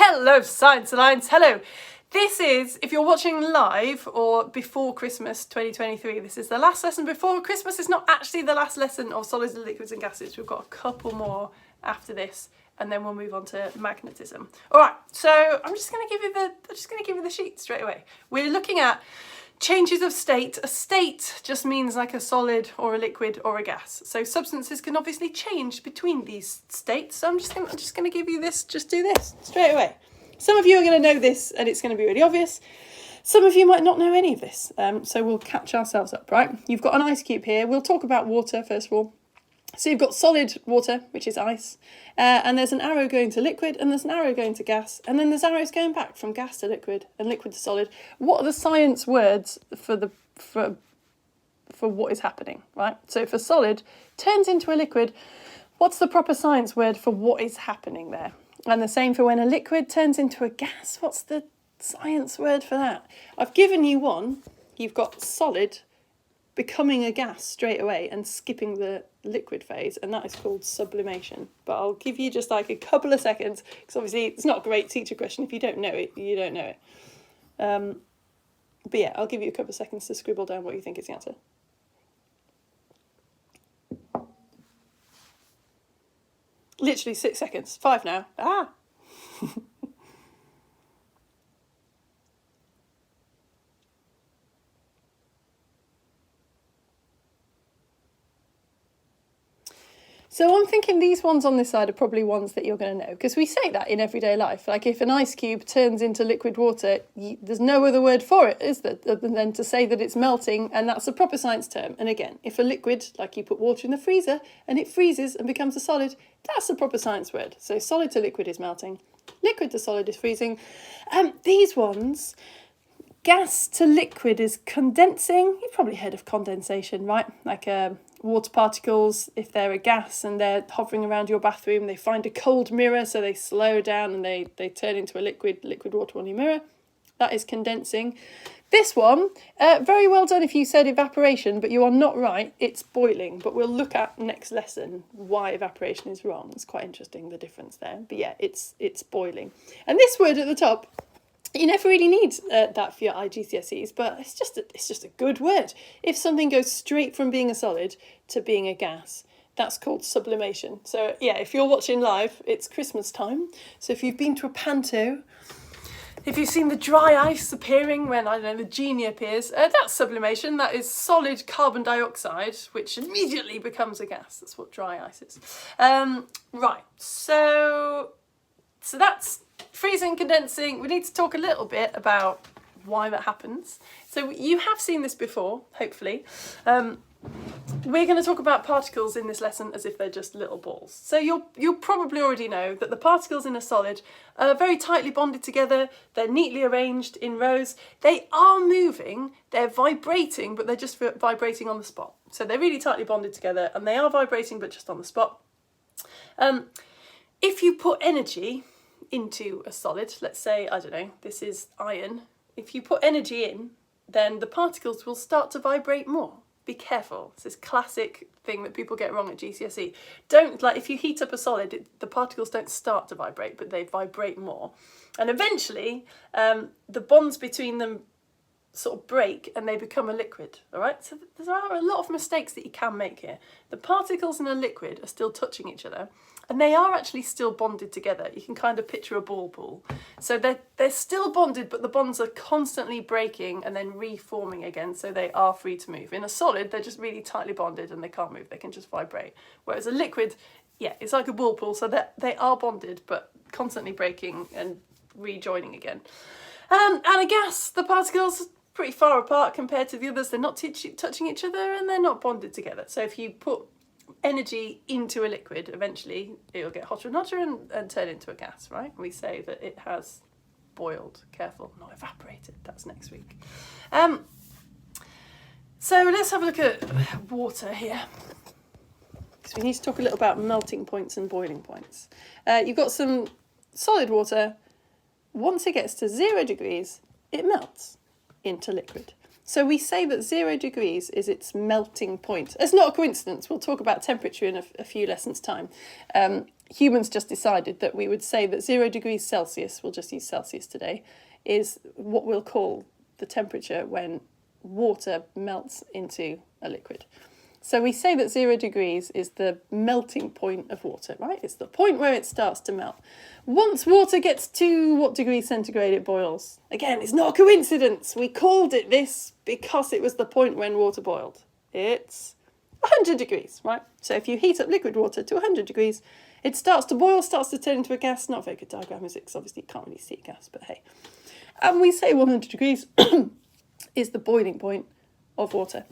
Hello, Science Alliance. Hello. This is, if you're watching live or before Christmas 2023, this is the last lesson before Christmas. It's not actually the last lesson of solids, liquids and gases. We've got a couple more after this, and then we'll move on to magnetism. All right, so I'm just going to give you the sheet straight away. We're looking at changes of state. A state just means like a solid or a liquid or a gas. So substances can obviously change between these states. So I'm just going to give you this. Just do this straight away. Some of you are going to know this and it's going to be really obvious. Some of you might not know any of this. So we'll catch ourselves up, right? You've got an ice cube here. We'll talk about water first of all. So you've got solid water, which is ice, and there's an arrow going to liquid, and there's an arrow going to gas, and then there's arrows going back from gas to liquid and liquid to solid. What are the science words for what is happening, right? So for solid turns into a liquid, what's the proper science word for what is happening there? And the same for when a liquid turns into a gas, what's the science word for that? I've given you one. You've got solid becoming a gas straight away and skipping the liquid phase, and that is called sublimation. But I'll give you just like a couple of seconds, because obviously it's not a great teacher question. If you don't know it, you don't know it. But yeah, I'll give you a couple of seconds to scribble down what you think is the answer. Literally 6 seconds. 5 now. Ah! So I'm thinking these ones on this side are probably ones that you're going to know, because we say that in everyday life. Like if an ice cube turns into liquid water, there's no other word for it, is there, other than to say that it's melting, and that's a proper science term. And again, if a liquid, like you put water in the freezer and it freezes and becomes a solid, that's a proper science word. So solid to liquid is melting, liquid to solid is freezing. These ones, gas to liquid is condensing. You've probably heard of condensation, right? Like water particles, if they're a gas and they're hovering around your bathroom, they find a cold mirror, so they slow down and they turn into a liquid water on your mirror. That is condensing. This one, very well done if you said evaporation, but you are not right. It's boiling, but we'll look at next lesson why evaporation is wrong. It's quite interesting, the difference there. But yeah, it's boiling. And this word at the top, you never really need that for your IGCSEs, but it's just a good word. If something goes straight from being a solid to being a gas, that's called sublimation. So yeah, if you're watching live, it's Christmas time. So if you've been to a panto, if you've seen the dry ice appearing when, I don't know, the genie appears, that's sublimation. That is solid carbon dioxide, which immediately becomes a gas. That's what dry ice is. Right, so that's freezing, condensing. We need to talk a little bit about why that happens. So you have seen this before, hopefully. We're going to talk about particles in this lesson as if they're just little balls. So you'll probably already know that the particles in a solid are very tightly bonded together. They're neatly arranged in rows. They are moving, they're vibrating, but they're just vibrating on the spot. So they're really tightly bonded together and they are vibrating, but just on the spot. If you put energy into a solid, let's say, I don't know, this is iron. If you put energy in, then the particles will start to vibrate more. Be careful. It's this classic thing that people get wrong at GCSE. If you heat up a solid, the particles don't start to vibrate, but they vibrate more. And eventually, the bonds between them sort of break and they become a liquid, all right? So there are a lot of mistakes that you can make here. The particles in a liquid are still touching each other, and they are actually still bonded together. You can kind of picture a ball pool. So they're still bonded, but the bonds are constantly breaking and then reforming again, so they are free to move. In a solid, they're just really tightly bonded and they can't move. They can just vibrate. Whereas a liquid, yeah, it's like a ball pool, so they are bonded, but constantly breaking and rejoining again. And a gas, the particles pretty far apart compared to the others. They're not touching each other and they're not bonded together. So if you put energy into a liquid, eventually it'll get hotter and hotter and turn into a gas, right? We say that it has boiled. Careful, not evaporated. That's next week. So let's have a look at water here, because we need to talk a little about melting points and boiling points. You've got some solid water. Once it gets to 0 degrees, it melts into liquid. So we say that 0 degrees is its melting point. It's not a coincidence. We'll talk about temperature in a few lessons' time. Humans just decided that we would say that 0 degrees Celsius, we'll just use Celsius today, is what we'll call the temperature when water melts into a liquid. So we say that 0 degrees is the melting point of water, right? It's the point where it starts to melt. Once water gets to what degrees centigrade it boils. Again, it's not a coincidence. We called it this because it was the point when water boiled. It's 100 degrees, right? So if you heat up liquid water to 100 degrees, it starts to boil, starts to turn into a gas. Not a very good diagram, is it? Because obviously you can't really see a gas, but hey. And we say 100 degrees is the boiling point of water.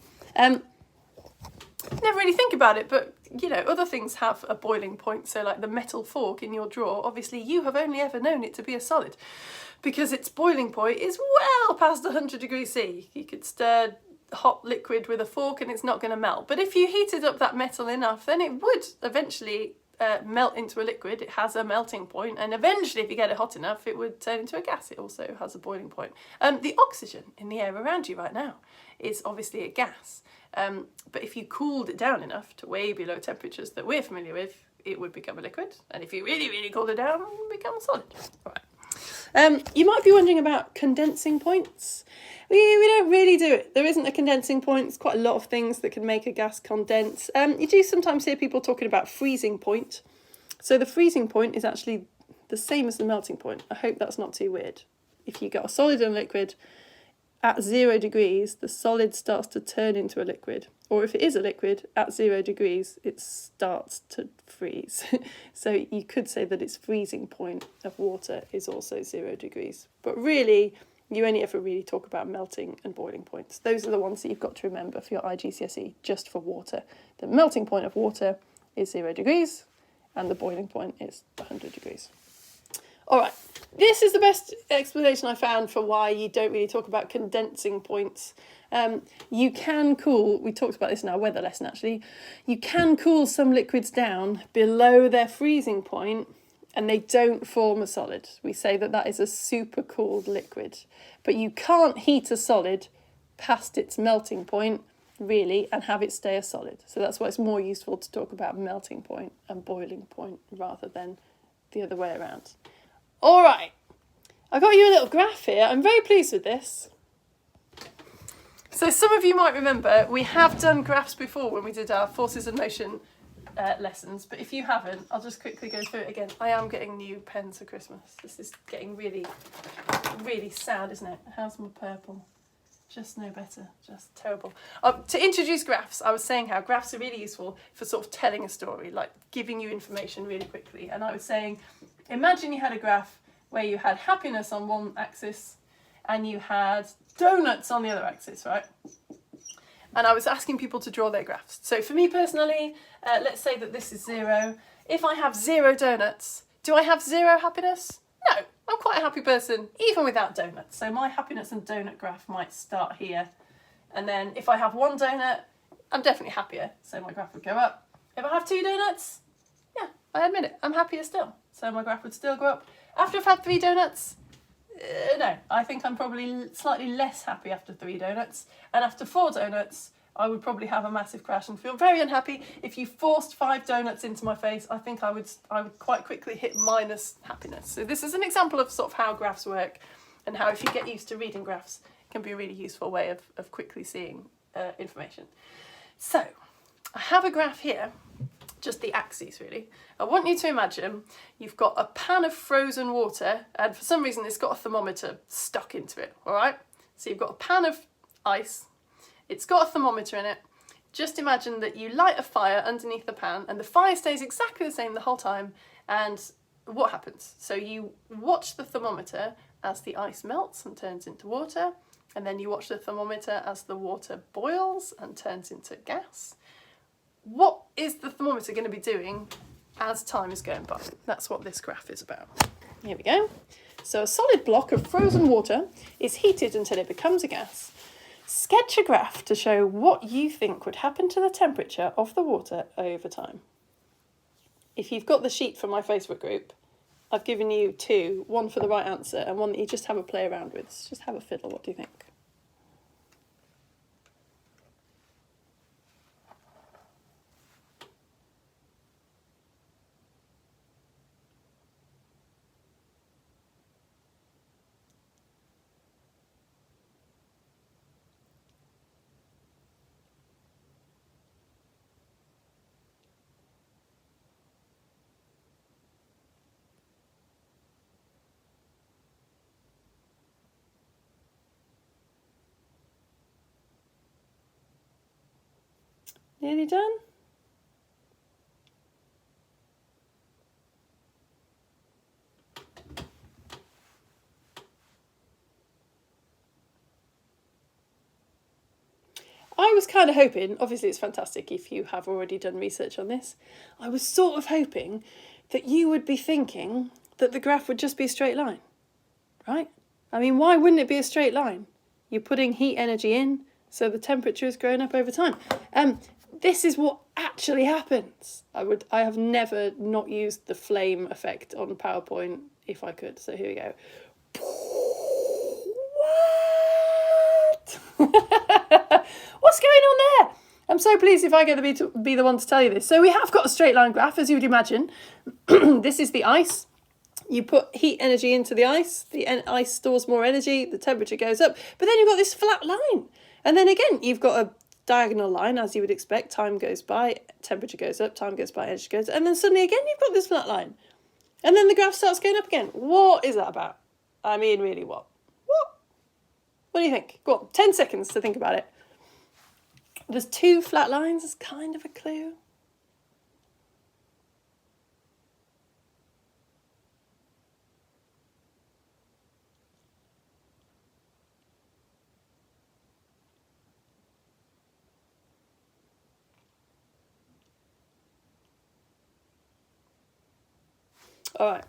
Never really think about it, but you know, other things have a boiling point. So like the metal fork in your drawer, obviously you have only ever known it to be a solid because its boiling point is well past 100 degrees C. You could stir hot liquid with a fork and it's not going to melt. But if you heated up that metal enough, then it would eventually melt into a liquid. It has a melting point, and eventually if you get it hot enough, it would turn into a gas. It also has a boiling point. The oxygen in the air around you right now is obviously a gas. But if you cooled it down enough to way below temperatures that we're familiar with, it would become a liquid. And if you really, really cooled it down, it would become a solid. All right. You might be wondering about condensing points. We don't really do it. There isn't a condensing point. There's quite a lot of things that can make a gas condense. You do sometimes hear people talking about freezing point. So the freezing point is actually the same as the melting point. I hope that's not too weird. If you got a solid and a liquid, at 0 degrees, the solid starts to turn into a liquid. Or if it is a liquid, at 0 degrees, it starts to freeze. So you could say that its freezing point of water is also 0 degrees. But really, you only ever really talk about melting and boiling points. Those are the ones that you've got to remember for your IGCSE, just for water. The melting point of water is 0 degrees, and the boiling point is 100 degrees. All right, this is the best explanation I found for why you don't really talk about condensing points. You can cool, we talked about this in our weather lesson actually, you can cool some liquids down below their freezing point and they don't form a solid. We say that that is a supercooled liquid, but you can't heat a solid past its melting point really and have it stay a solid. So that's why it's more useful to talk about melting point and boiling point rather than the other way around. All right, I got you a little graph here. I'm very pleased with this. So some of you might remember we have done graphs before when we did our forces of motion lessons, but if you haven't, I'll just quickly go through it again. I am getting new pens for Christmas. This is getting really, really sad, isn't it? How's my purple? Just no better, just terrible. To introduce graphs, I was saying how graphs are really useful for sort of telling a story, like giving you information really quickly. And I was saying, imagine you had a graph where you had happiness on one axis and you had donuts on the other axis, right? And I was asking people to draw their graphs. So for me personally, let's say that this is 0. If I have 0 donuts, do I have 0 happiness? No, I'm quite a happy person, even without donuts. So my happiness and donut graph might start here. And then if I have 1 donut, I'm definitely happier. So my graph would go up. If I have 2 donuts, yeah, I admit it, I'm happier still. So my graph would still go up. After I've had 3 donuts, no, I think I'm probably slightly less happy after 3 donuts. And after 4 donuts, I would probably have a massive crash and feel very unhappy. If you forced 5 donuts into my face, I think I would quite quickly hit minus happiness. So this is an example of sort of how graphs work and how if you get used to reading graphs, it can be a really useful way of quickly seeing information. So I have a graph here, just the axes really. I want you to imagine you've got a pan of frozen water and for some reason it's got a thermometer stuck into it, all right? So you've got a pan of ice. It's got a thermometer in it. Just imagine that you light a fire underneath the pan and the fire stays exactly the same the whole time. And what happens? So you watch the thermometer as the ice melts and turns into water. And then you watch the thermometer as the water boils and turns into gas. What is the thermometer going to be doing as time is going by? That's what this graph is about. Here we go. So a solid block of frozen water is heated until it becomes a gas. Sketch a graph to show what you think would happen to the temperature of the water over time. If you've got the sheet from my Facebook group, I've given you 2, one for the right answer and one that you just have a play around with. Just have a fiddle, what do you think? Nearly done? I was kind of hoping, obviously it's fantastic if you have already done research on this, I was sort of hoping that you would be thinking that the graph would just be a straight line, right? I mean, why wouldn't it be a straight line? You're putting heat energy in, so the temperature is growing up over time. This is what actually happens. I have never not used the flame effect on PowerPoint if I could, so here we go. What? What's going on there? I'm so pleased if I get to be the one to tell you this. So we have got a straight line graph, as you would imagine. This is the ice. You put heat energy into the ice ice stores more energy, the temperature goes up, but then you've got this flat line. And then again, you've got a diagonal line, as you would expect. Time goes by, temperature goes up, time goes by, energy goes up, and then suddenly again, you've got this flat line. And then the graph starts going up again. What is that about? I mean, really, what? What do you think? Go on, 10 seconds to think about it. There's two flat lines as kind of a clue. All right.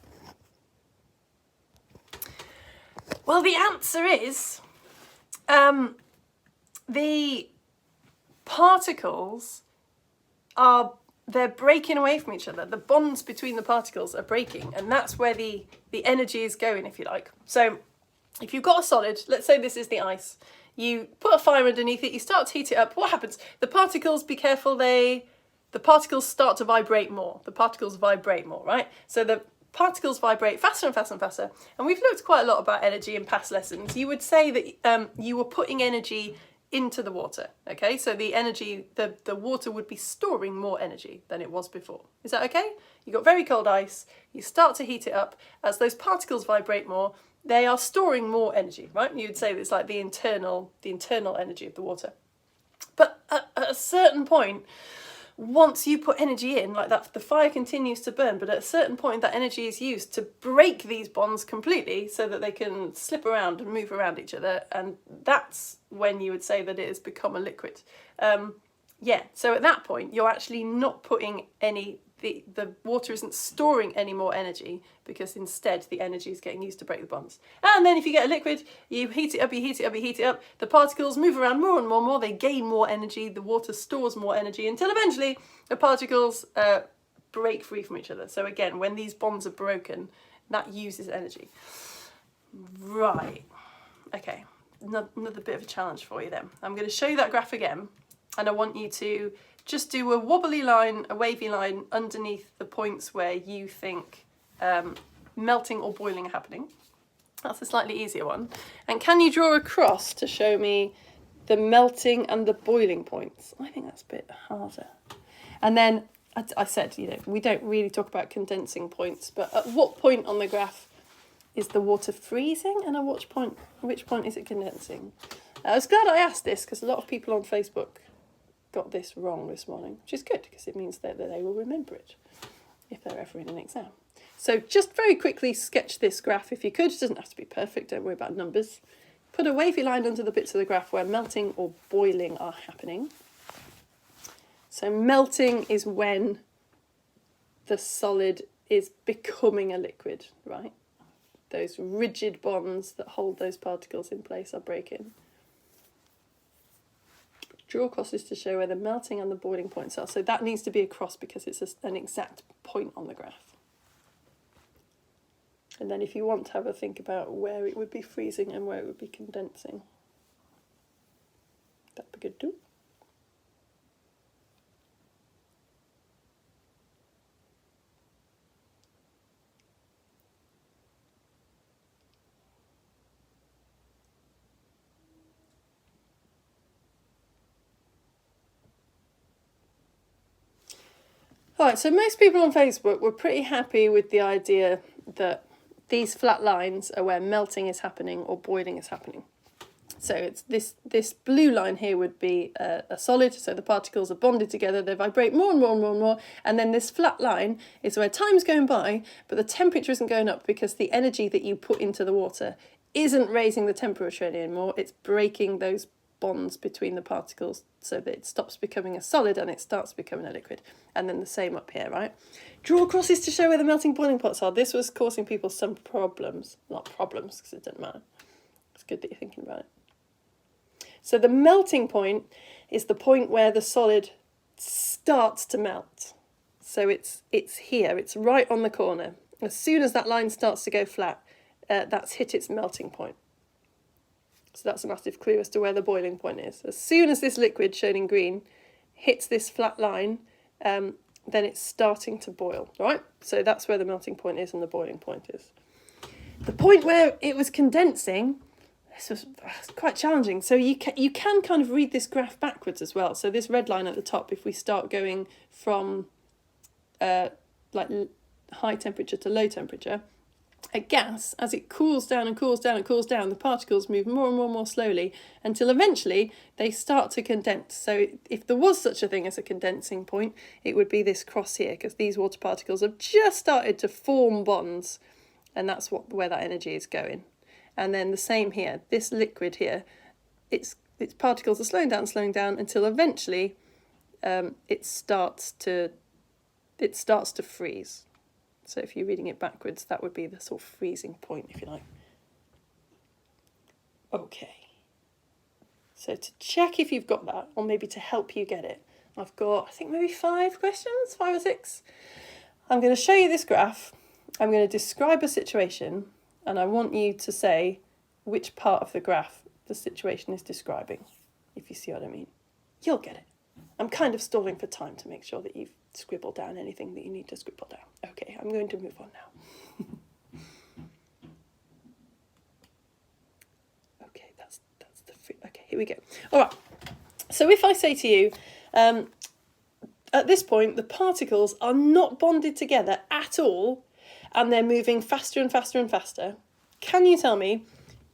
Well, the answer is the particles they're breaking away from each other. The bonds between the particles are breaking, and that's where the energy is going, if you like. So if you've got a solid, let's say this is the ice, you put a fire underneath it, you start to heat it up, what happens? The particles, be careful, the particles start to vibrate more. The particles vibrate more, right? So the particles vibrate faster and faster and faster. And we've looked quite a lot about energy in past lessons. You would say that you were putting energy into the water, okay? So the energy, the water would be storing more energy than it was before. Is that okay? You got very cold ice, you start to heat it up. As those particles vibrate more, they are storing more energy, right? You would say it's like the internal energy of the water. But at a certain point, once you put energy in, like that, the fire continues to burn, but at a certain point that energy is used to break these bonds completely so that they can slip around and move around each other, and that's when you would say that it has become a liquid. So at that point you're actually not putting the water isn't storing any more energy, because instead the energy is getting used to break the bonds. And then if you get a liquid, you heat it up, the particles move around more and more, they gain more energy, the water stores more energy, until eventually the particles break free from each other. So again, when these bonds are broken, that uses energy. Right, okay, another bit of a challenge for you then. I'm going to show you that graph again, and I want you to just do a wobbly line, a wavy line underneath the points where you think melting or boiling are happening. That's a slightly easier one. And can you draw a cross to show me the melting and the boiling points? I think that's a bit harder. And then I said, we don't really talk about condensing points, but at what point on the graph is the water freezing, and at which point is it condensing? I was glad I asked this, because a lot of people on Facebook got this wrong this morning, which is good, because it means that they will remember it if they're ever in an exam. So just very quickly sketch this graph if you could. It doesn't have to be perfect, don't worry about numbers. Put a wavy line under the bits of the graph where melting or boiling are happening. So melting is when the solid is becoming a liquid, right? Those rigid bonds that hold those particles in place are breaking. Draw crosses to show where the melting and the boiling points are. So that needs to be a cross because it's an exact point on the graph. And then if you want to have a think about where it would be freezing and where it would be condensing, that'd be good too. Alright, so most people on Facebook were pretty happy with the idea that these flat lines are where melting is happening or boiling is happening. So it's this blue line here would be a solid, so the particles are bonded together, they vibrate more and more and more and more, and then this flat line is where time's going by, but the temperature isn't going up because the energy that you put into the water isn't raising the temperature anymore, it's breaking those bonds between the particles so that it stops becoming a solid and it starts becoming a liquid. And then the same up here, right? Draw crosses to show where the melting boiling points are. This was causing people some problems. Not problems, because it doesn't matter. It's good that you're thinking about it. So the melting point is the point where the solid starts to melt. So it's here, it's right on the corner. As soon as that line starts to go flat, that's hit its melting point. So that's a massive clue as to where the boiling point is. As soon as this liquid, shown in green, hits this flat line, then it's starting to boil, right? So that's where the melting point is and the boiling point is. The point where it was condensing, this was quite challenging. So you can kind of read this graph backwards as well. So this red line at the top, if we start going from like high temperature to low temperature, a gas, as it cools down and cools down and cools down, the particles move more and more and more slowly until eventually they start to condense. So if there was such a thing as a condensing point, it would be this cross here, because these water particles have just started to form bonds, and that's where that energy is going. And then the same here, this liquid here, its particles are slowing down until eventually it starts to freeze. So if you're reading it backwards, that would be the sort of freezing point, if you like. Okay. So to check if you've got that, or maybe to help you get it, I've got, I think, maybe 5 questions, 5 or 6. I'm going to show you this graph. I'm going to describe a situation, and I want you to say which part of the graph the situation is describing, if you see what I mean. You'll get it. I'm kind of stalling for time to make sure that you've scribbled down anything that you need to scribble down. Okay, I'm going to move on now. Okay, that's okay, here we go. All right, so if I say to you, at this point, the particles are not bonded together at all, and they're moving faster and faster and faster, can you tell me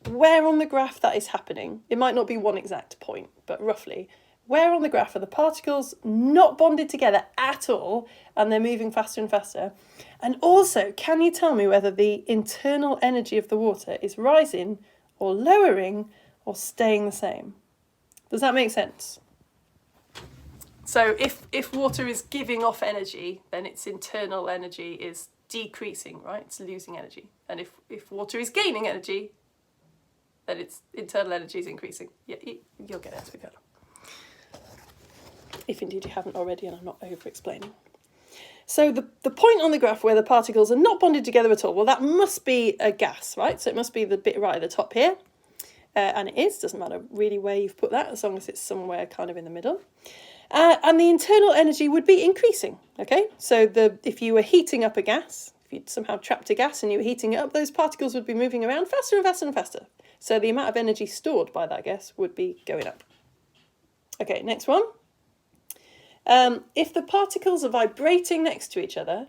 where on the graph that is happening? It might not be one exact point, but roughly. Where on the graph are the particles not bonded together at all, and they're moving faster and faster? And also, can you tell me whether the internal energy of the water is rising or lowering or staying the same? Does that make sense? So if water is giving off energy, then its internal energy is decreasing, right? It's losing energy. And if water is gaining energy, then its internal energy is increasing. Yeah, you'll get it as we go. If indeed you haven't already, and I'm not over-explaining. So the point on the graph where the particles are not bonded together at all, well, that must be a gas, right? So it must be the bit right at the top here. And it is, doesn't matter really where you've put that, as long as it's somewhere kind of in the middle. And the internal energy would be increasing, okay? So if you were heating up a gas, if you'd somehow trapped a gas and you were heating it up, those particles would be moving around faster and faster and faster. So the amount of energy stored by that gas would be going up. Okay, next one. If the particles are vibrating next to each other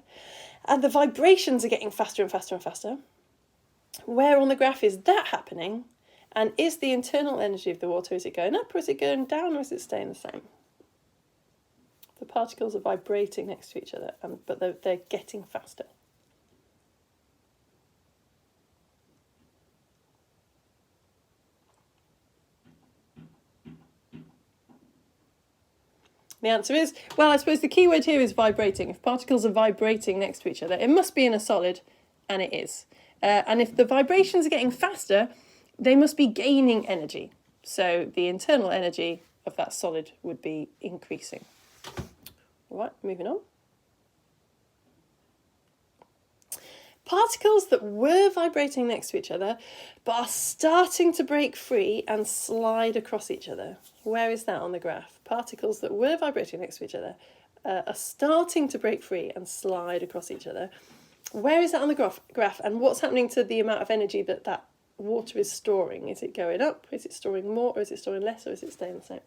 and the vibrations are getting faster and faster and faster, where on the graph is that happening? And is the internal energy of the water, is it going up or is it going down or is it staying the same? The particles are vibrating next to each other, but they're getting faster. The answer is, well, I suppose the key word here is vibrating. If particles are vibrating next to each other, it must be in a solid, and it is. And if the vibrations are getting faster, they must be gaining energy. So the internal energy of that solid would be increasing. All right, moving on. Particles that were vibrating next to each other, but are starting to break free and slide across each other. Where is that on the graph? Particles that were vibrating next to each other are starting to break free and slide across each other. Where is that on the graph? And what's happening to the amount of energy that water is storing? Is it going up? Is it storing more? Or is it storing less? Or is it staying the same?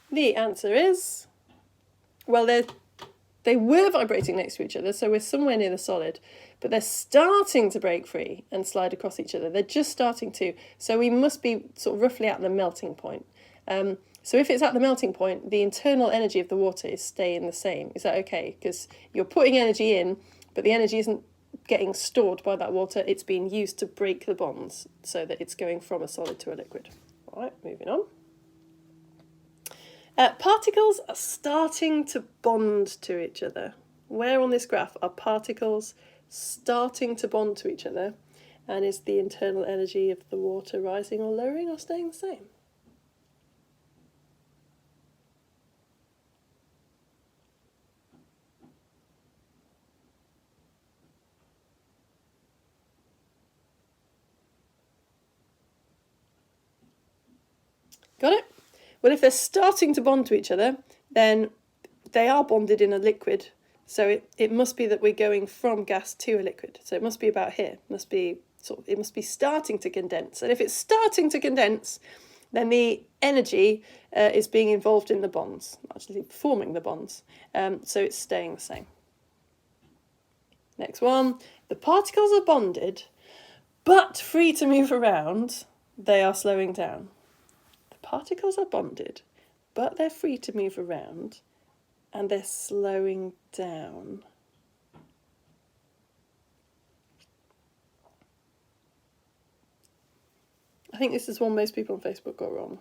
The answer is, well, they were vibrating next to each other, so we're somewhere near the solid, but they're starting to break free and slide across each other. They're just starting to. So we must be sort of roughly at the melting point. So if it's at the melting point, the internal energy of the water is staying the same. Is that okay? Because you're putting energy in, but the energy isn't getting stored by that water. It's being used to break the bonds so that it's going from a solid to a liquid. All right, moving on. Particles are starting to bond to each other. Where on this graph are particles starting to bond to each other? And is the internal energy of the water rising or lowering or staying the same? Got it? Well, if they're starting to bond to each other, then they are bonded in a liquid. So it must be that we're going from gas to a liquid. So it must be about here. It must be starting to condense. And if it's starting to condense, then the energy is being involved in the bonds, actually forming the bonds. So it's staying the same. Next one. The particles are bonded, but free to move around. They are slowing down. Particles are bonded, but they're free to move around, and they're slowing down. I think this is one most people on Facebook got wrong.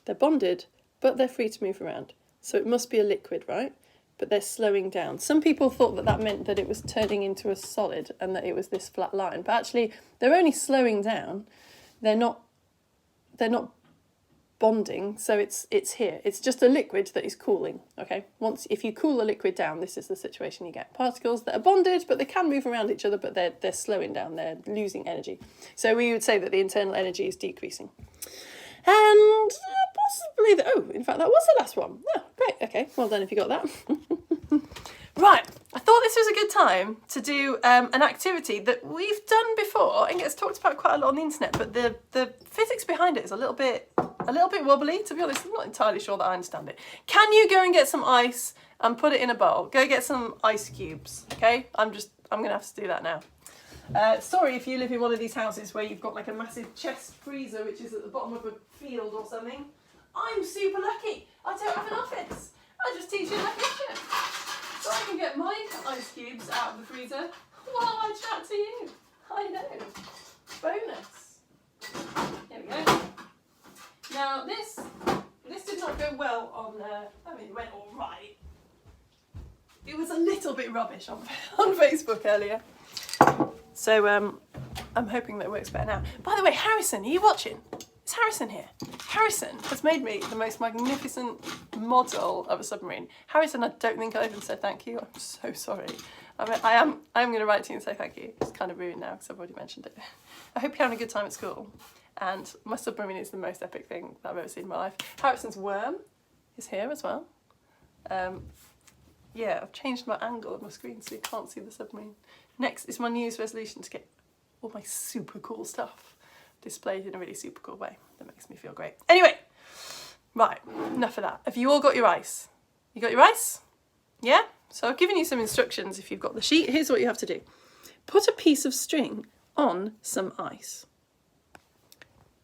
They're bonded, but they're free to move around. So it must be a liquid, right? But they're slowing down. Some people thought that that meant that it was turning into a solid and that it was this flat line. But actually, they're only slowing down. They're not bonding, so it's here. It's just a liquid that is cooling, okay? If you cool a liquid down, this is the situation you get. Particles that are bonded, but they can move around each other, but they're slowing down, they're losing energy. So we would say that the internal energy is decreasing. And possibly, in fact, that was the last one. Oh, great, okay, well done if you got that. Right, I thought this was a good time to do an activity that we've done before and gets talked about quite a lot on the internet, but the physics behind it is a little bit wobbly, to be honest. I'm not entirely sure that I understand it. Can you go and get some ice and put it in a bowl? Go get some ice cubes, okay? I'm going to have to do that now. Sorry if you live in one of these houses where you've got like a massive chest freezer which is at the bottom of a field or something. I'm super lucky. I don't have an office. I just teach electrician. So I can get my ice cubes out of the freezer while I chat to you. I know. Bonus. Here we go. Now this did not go well on, it went all right. It was a little bit rubbish on Facebook earlier. So I'm hoping that it works better now. By the way, Harrison, are you watching? Is Harrison here? Harrison has made me the most magnificent model of a submarine. Harrison, I don't think I even said thank you. I'm so sorry. I am going to write to you and say thank you. It's kind of ruined now because I've already mentioned it. I hope you're having a good time at school. And my submarine is the most epic thing that I've ever seen in my life. Harrison's worm is here as well. Yeah, I've changed my angle of my screen so you can't see the submarine. Next is my New Year's resolution to get all my super cool stuff displayed in a really super cool way. That makes me feel great. Anyway, right, enough of that. Have you all got your ice? You got your ice? Yeah? So I've given you some instructions if you've got the sheet. Here's what you have to do. Put a piece of string on some ice.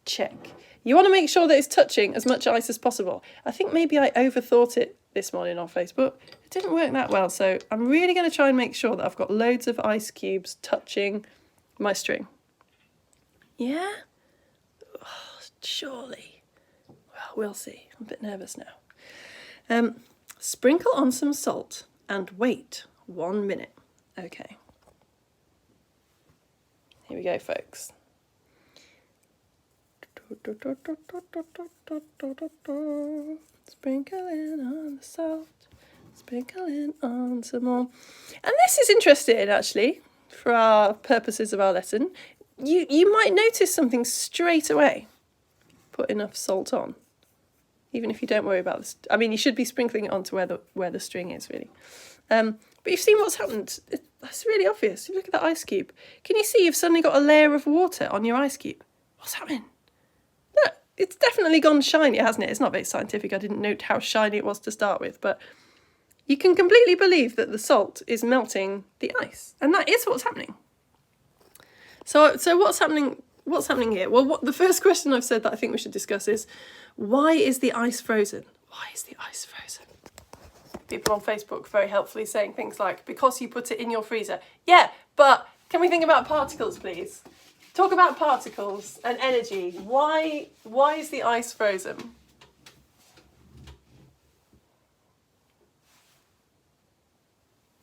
Check. You want to make sure that it's touching as much ice as possible. I think maybe I overthought it this morning on Facebook. It didn't work that well, so I'm really going to try and make sure that I've got loads of ice cubes touching my string. Yeah? Oh, surely. Well, we'll see. I'm a bit nervous now. Sprinkle on some salt and wait 1 minute. Okay. Here we go, folks. Sprinkling on the salt, sprinkling on some more. And this is interesting, actually, for our purposes of our lesson. You might notice something straight away. Put enough salt on, even if you don't worry about this. I mean, you should be sprinkling it onto where the string is, really. But you've seen what's happened. That's really obvious. You look at that ice cube. Can you see you've suddenly got a layer of water on your ice cube? What's happening? It's definitely gone shiny, hasn't it? It's not very scientific. I didn't note how shiny it was to start with, but you can completely believe that the salt is melting the ice, and that is what's happening. So what's happening? What's happening here? Well, the first question I've said that I think we should discuss is, why is the ice frozen? Why is the ice frozen? People on Facebook very helpfully saying things like, because you put it in your freezer. Yeah, but can we think about particles, please? Talk about particles and energy. Why is the ice frozen?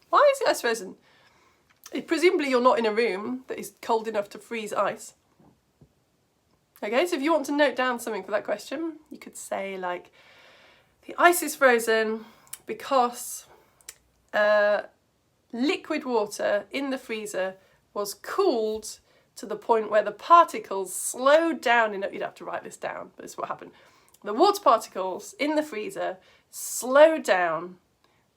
Why is the ice frozen? Presumably you're not in a room that is cold enough to freeze ice. Okay, so if you want to note down something for that question, you could say like, the ice is frozen because liquid water in the freezer was cooled to the point where the particles slowed down enough. You'd have to write this down, but this is what happened. The water particles in the freezer slowed down,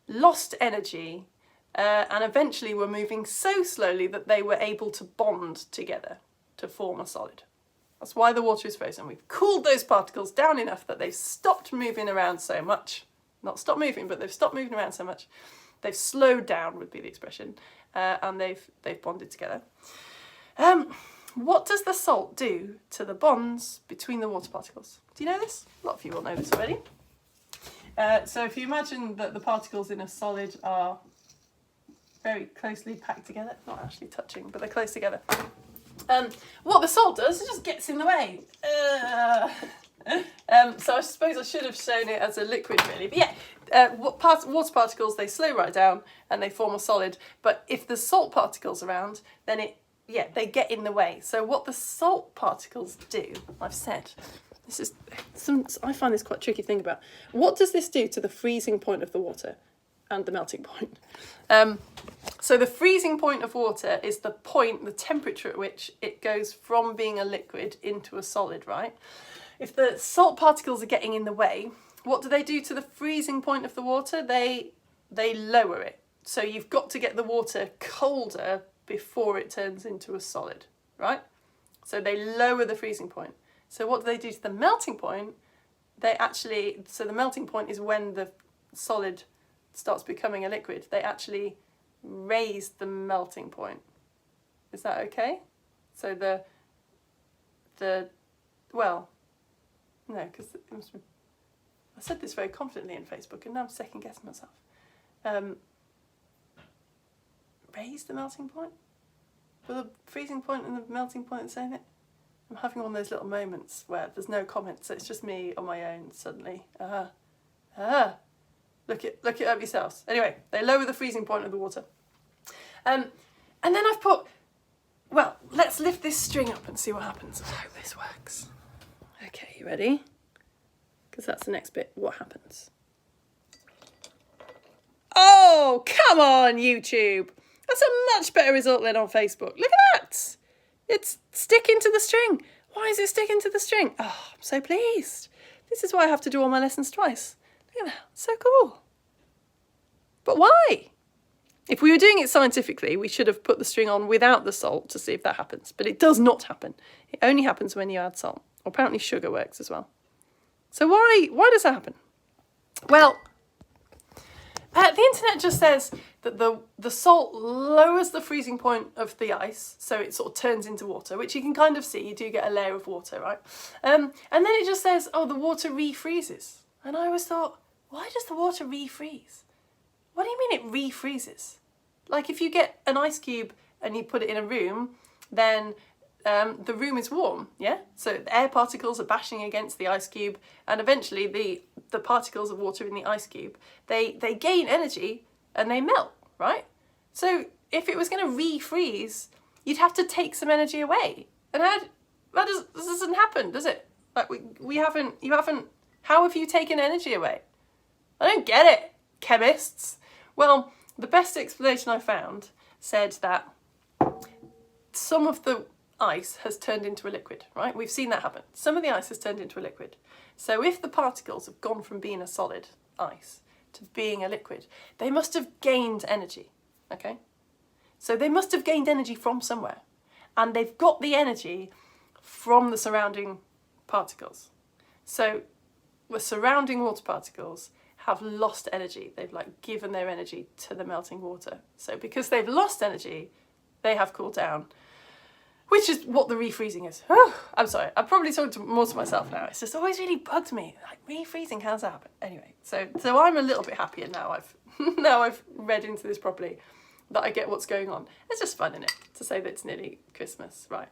lost energy, and eventually were moving so slowly that they were able to bond together to form a solid. That's why the water is frozen. We've cooled those particles down enough that they've stopped moving around so much. Not stopped moving, but they've stopped moving around so much. They've slowed down, would be the expression, and they've bonded together. What does the salt do to the bonds between the water particles? Do you know this? A lot of you will know this already. So if you imagine that the particles in a solid are very closely packed together, not actually touching, but they're close together. What the salt does, it just gets in the way. So I suppose I should have shown it as a liquid really. But yeah, water particles, they slow right down and they form a solid. But if the salt particles around, then they get in the way. So what the salt particles do, I've said, I find this quite a tricky thing about. What does this do to the freezing point of the water and the melting point? So the freezing point of water is the temperature at which it goes from being a liquid into a solid, right? If the salt particles are getting in the way, what do they do to the freezing point of the water? They lower it. So you've got to get the water colder before it turns into a solid, right? So they lower the freezing point. So what do they do to the melting point? So the melting point is when the solid starts becoming a liquid. They actually raise the melting point. Is that okay? So no, because I said this very confidently in Facebook and now I'm second guessing myself. Raise the melting point? Were the freezing point and the melting point the same? I'm having one of those little moments where there's no comments, so it's just me on my own suddenly. Look it up yourselves. Anyway, they lower the freezing point of the water. And then I've put, well, let's lift this string up and see what happens. I hope this works. Okay, you ready? Because that's the next bit. What happens? Oh, come on, YouTube. That's a much better result than on Facebook. Look at that. It's sticking to the string. Why is it sticking to the string? Oh, I'm so pleased. This is why I have to do all my lessons twice. Look at that. So cool. But why? If we were doing it scientifically, we should have put the string on without the salt to see if that happens. But it does not happen. It only happens when you add salt. Or apparently sugar works as well. So why does that happen? Well, the internet just says that the salt lowers the freezing point of the ice, so it sort of turns into water, which you can kind of see. You do get a layer of water, right? And then it just says, oh, the water refreezes. And I always thought, why does the water refreeze? What do you mean it refreezes? Like if you get an ice cube and you put it in a room, then the room is warm, yeah? So the air particles are bashing against the ice cube, and eventually the particles of water in the ice cube, they gain energy and they melt, right? So if it was going to refreeze, you'd have to take some energy away. And this doesn't happen, does it? Like how have you taken energy away? I don't get it, chemists. Well, the best explanation I found said that some of the ice has turned into a liquid, right? We've seen that happen. Some of the ice has turned into a liquid. So if the particles have gone from being a solid ice to being a liquid, they must have gained energy, okay? So they must have gained energy from somewhere, and they've got the energy from the surrounding particles. So the surrounding water particles have lost energy. They've like given their energy to the melting water. So because they've lost energy, they have cooled down, which is what the refreezing is. I'm sorry, I'm probably talking more to myself now. It's just always really bugged me. Like, refreezing, how's that happen? Anyway, so I'm a little bit happier now. I've read into this properly, that I get what's going on. It's just fun, isn't it, to say that it's nearly Christmas, right?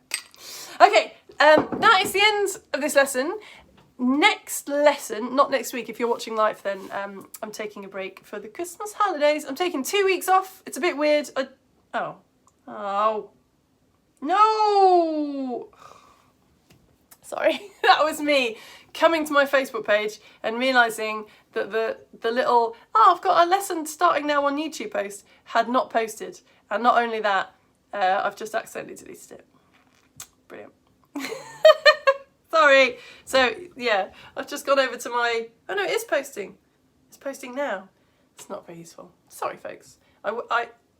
Okay, that is the end of this lesson. Next lesson, not next week, if you're watching live, then I'm taking a break for the Christmas holidays. I'm taking 2 weeks off. It's a bit weird. Oh, no! Sorry, that was me coming to my Facebook page and realising that the little, I've got a lesson starting now on YouTube post had not posted. And not only that, I've just accidentally deleted it. Brilliant. Sorry. So, yeah, I've just gone over to my... Oh, no, it is posting. It's posting now. It's not very useful. Sorry, folks.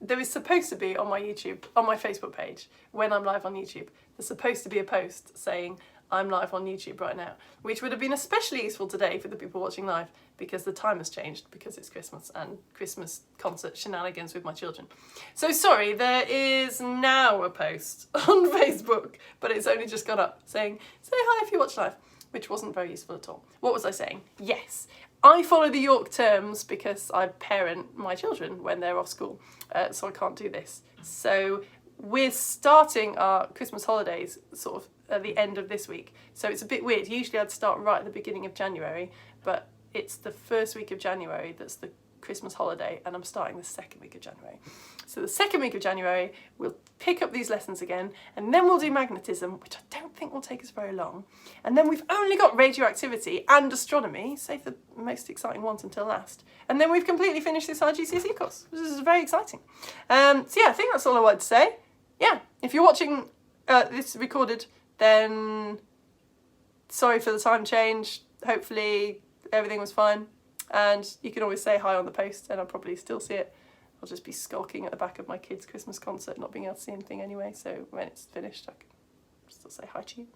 There is supposed to be on my YouTube, on my Facebook page, when I'm live on YouTube, there's supposed to be a post saying I'm live on YouTube right now, which would have been especially useful today for the people watching live because the time has changed because it's Christmas and Christmas concert shenanigans with my children. So sorry, there is now a post on Facebook, but it's only just gone up saying, say hi if you watch live, which wasn't very useful at all. What was I saying? Yes, I follow the York terms because I parent my children when they're off school, so I can't do this. So we're starting our Christmas holidays sort of at the end of this week. So it's a bit weird. Usually I'd start right at the beginning of January, but it's the first week of January that's the Christmas holiday, and I'm starting the second week of January. So the second week of January, we'll pick up these lessons again, and then we'll do magnetism, which I don't think will take us very long. And then we've only got radioactivity and astronomy, save the most exciting ones until last. And then we've completely finished this IGCSE course, which is very exciting. So yeah, I think that's all I wanted to say. Yeah, if you're watching this recorded, then sorry for the time change. Hopefully everything was fine. And you can always say hi on the post and I'll probably still see it. I'll just be skulking at the back of my kids' Christmas concert, not being able to see anything anyway. So when it's finished, I can still say hi to you.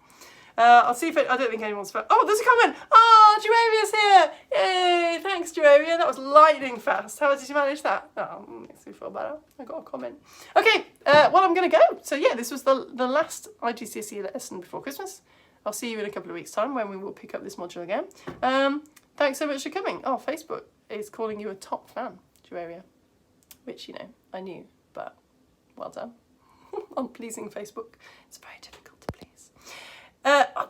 I'll see if I don't think anyone's... Oh, there's a comment! Oh, Geraria's here! Yay! Thanks, Geraria. That was lightning fast. How did you manage that? Oh, makes me feel better. I got a comment. Okay, well, I'm going to go. So yeah, this was the last IGCSE lesson before Christmas. I'll see you in a couple of weeks' time when we will pick up this module again. Thanks so much for coming. Oh, Facebook is calling you a top fan, Geraria. Which, you know, I knew, but well done. On pleasing Facebook. It's very difficult to please.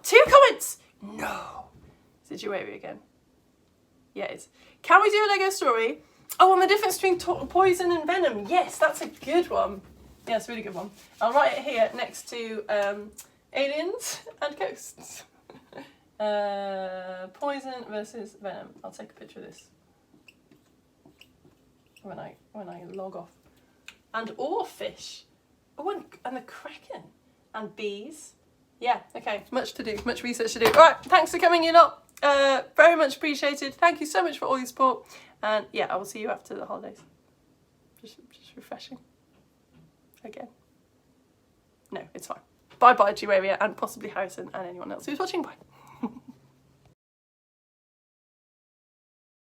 2 comments! No. Is it Geraria again? Yeah, it is. Can we do a Lego story? Oh, on the difference between poison and venom. Yes, that's a good one. Yeah, it's a really good one. I'll write it here next to aliens and ghosts. Poison versus venom. I'll take a picture of this when I log off. And oarfish. Oh, and the kraken. And bees. Yeah, okay, much to do, much research to do. All right, thanks for coming, you lot. Very much appreciated. Thank you so much for all your support. And yeah, I will see you after the holidays. Just refreshing. Again. No, it's fine. Bye-bye, Geraria, and possibly Harrison, and anyone else who's watching. Bye.